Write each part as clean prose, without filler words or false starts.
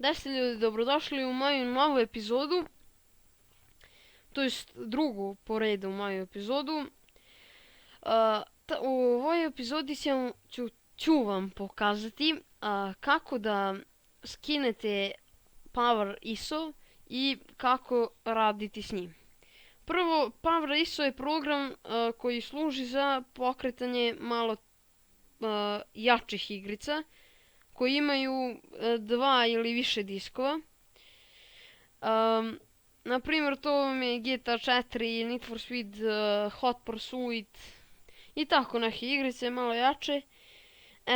10 ljudi, dobrodošli u moju novu epizodu, to jest drugu po redu moju epizodu. U ovoj epizodi ću vam pokazati kako da skinete Power ISO i kako raditi s njim. Prvo, Power ISO je program koji služi za pokretanje malo jačih igrica koji imaju dva ili više diskova. Na primjer, to vam je GTA 4, Need for Speed, Hot Pursuit i tako neke igrice malo jače.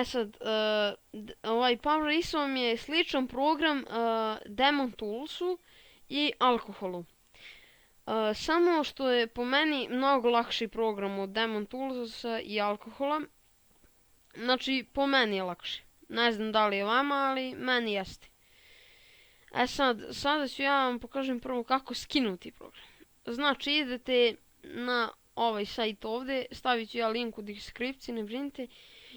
Sad, ovaj Power ISO vam je sličan program Demon Toolsu i Alkoholu. Samo što je po meni mnogo lakši program od Demon Toolsa i Alkohola. Znači, po meni je lakši. Ne znam da li je vama, ali meni jeste. Sada ću ja vam pokažem prvo kako skinuti program. Znači, idete na ovaj sajt ovdje, stavit ću ja link u deskripciji, ne brinite.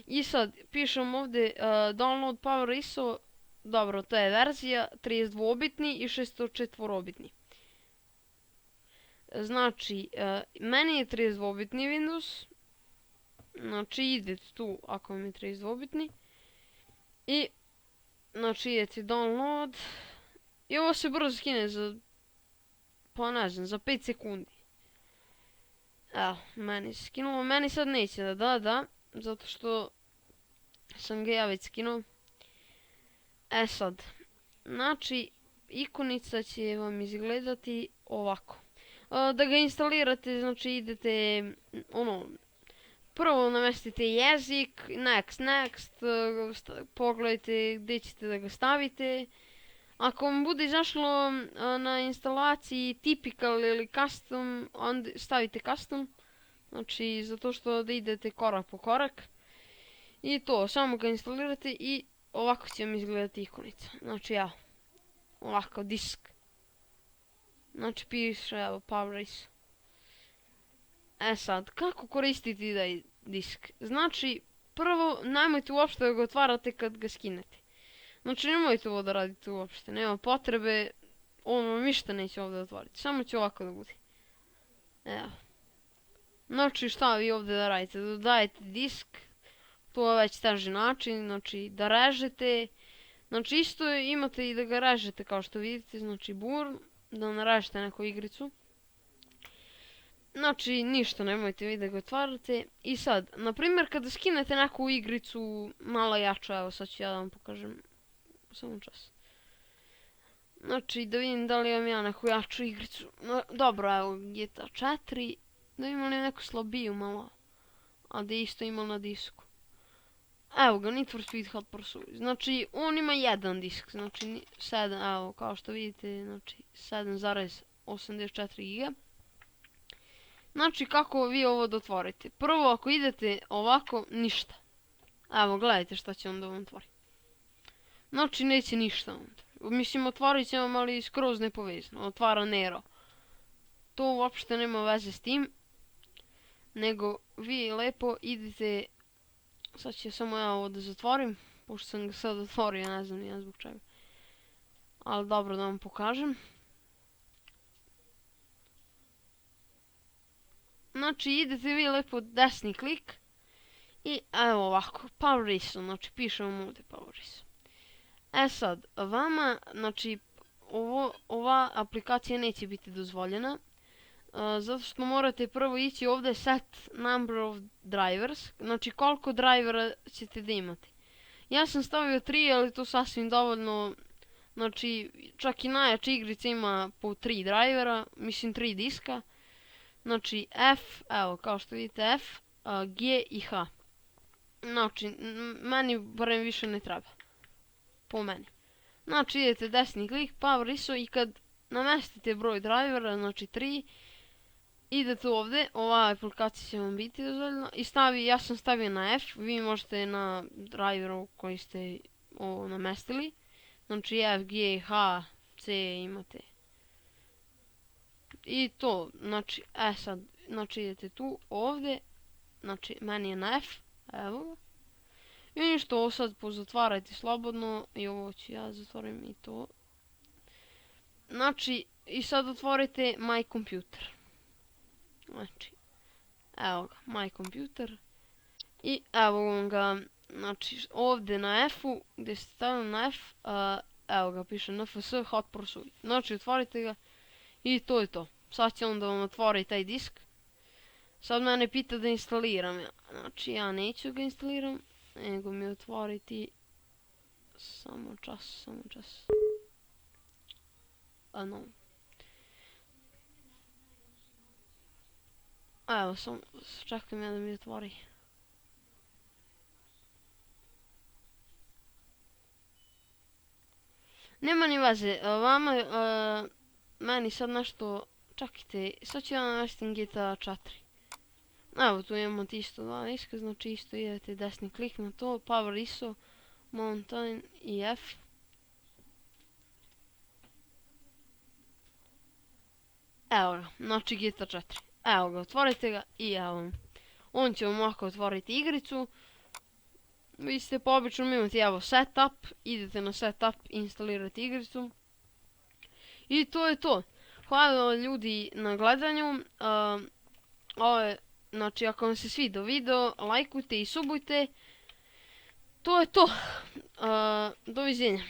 I sad, pišem ovdje download Power ISO, dobro, to je verzija 32-bitni i 604-bitni. Znači, meni je 32-bitni Windows, znači idete tu ako vam je 32-bitni. I, znači idete download. I ovo se brzo skine za, pa ne znam, za 5 sekundi. Evo, meni se skinulo, meni sad neće da, zato što sam ga ja već skinuo. Sad, znači, ikonica će vam izgledati ovako. Da ga instalirate, znači idete, prvo namestite jezik, next, pogledajte gdje ćete da ga stavite. Ako vam bude izašlo na instalaciji typical ili custom, onda stavite custom. Znači, zato što da idete korak po korak. I to, samo ga instalirate i ovako će vam izgledati ikonica. Znači, evo, ovako, disk. Znači, piše, evo, Power ISO. Sad, kako koristiti taj disk? Znači, prvo, nemojte uopšte da ga otvarate kad ga skinete. Znači, nemojte ovo da radite uopšte, nema potrebe, on ništa neće ovdje otvoriti, samo će ovako da bude. Evo. Znači, šta vi ovdje da radite? Dodajete disk, to je već teži način, znači da režete. Znači, isto imate i da ga režete kao što vidite, znači burn, da narežete neku igricu. Znači, ništa nemojte vi da ga otvarate. I sad, na primjer, kada skinete neku igricu malo jaču, evo sad ću ja da vam pokažem. Samo čas. Znači, da vidim da li imam ja neku jaču igricu. Dobro, evo, GTA 4. Da imam li neku slabiju malo. A da isto imam na disku. Evo ga, Need for Speed Hot Pursuit. Znači, on ima jedan disk. Znači, 7, evo, kao što vidite, znači, 7,84 GB. Znači, kako vi ovo da otvorite? Prvo, ako idete ovako, ništa. Evo, gledajte šta će onda vam otvoriti. Znači, neće ništa. Mislim, otvorit će vam, ali skroz nepovezano. Otvara Nero. To uopšte nema veze s tim. Nego, vi lepo idete. Sad ću samo ja ovo da zatvorim. Pošto sam ga sad otvorio, ne znam ja zbog čega. Ali dobro da vam pokažem. Znači, idete vi lepo desni klik. I evo ovako, Power ISO. Znači, piše vam ovdje Power ISO. Sad, vama, znači, ova aplikacija neće biti dozvoljena. Zato što morate prvo ići ovdje set number of drivers. Znači, koliko drivera ćete da imate. Ja sam stavio 3, ali to sasvim dovoljno. Znači, čak i najjača igrica ima po 3 drivera, mislim 3 diska. Znači, F, evo, kao što vidite F, G i H. Znači, meni barem više ne treba. Po meni. Znači, idete desni klik, Power ISO i kad namestite broj drivera, znači 3, idete ovdje, ova aplikacija će vam biti dozvoljena i ja sam stavio na F, vi možete na driveru koji ste ovo namestili. Znači, F, G, H, C imate. I to, znači, sad, znači idete tu, ovdje, znači, meni je na F, evo. I ništa, ovo sad pozatvarajte slobodno i ovo ću ja zatvorim i to. Znači, i sad otvorite My Computer. Znači, evo ga, My Computer. I evo ga, znači ovdje na F-u, gdje ste stavili na F, evo ga, piše NFS Hot Pursuit. Znači, otvorite ga i to je to. Sad će on da vam otvori taj disk. Sad mene pita da instaliram. Znači, ja neću ga instaliram, nego mi otvoriti samo čas. No. Evo, samo čekam ja da mi otvori. Nema ni veze, vama, meni sad nešto, čekajte, sad ću ja navesti GTA 4. Evo, tu imamo isto dva diska, znači isto idete desni klik na to, Power ISO, Mountain i F. Evo ga, znači GTA 4. Evo ga, otvorite ga i evo. On će vam ovako otvoriti igricu. Vi ste po običnom imati evo setup, idete na setup, instalirate igricu. I to je to. Hvala ljudi na gledanju. Ovo je, znači ako vam se svidio video, lajkujte i subujte. To je to. Doviđenja.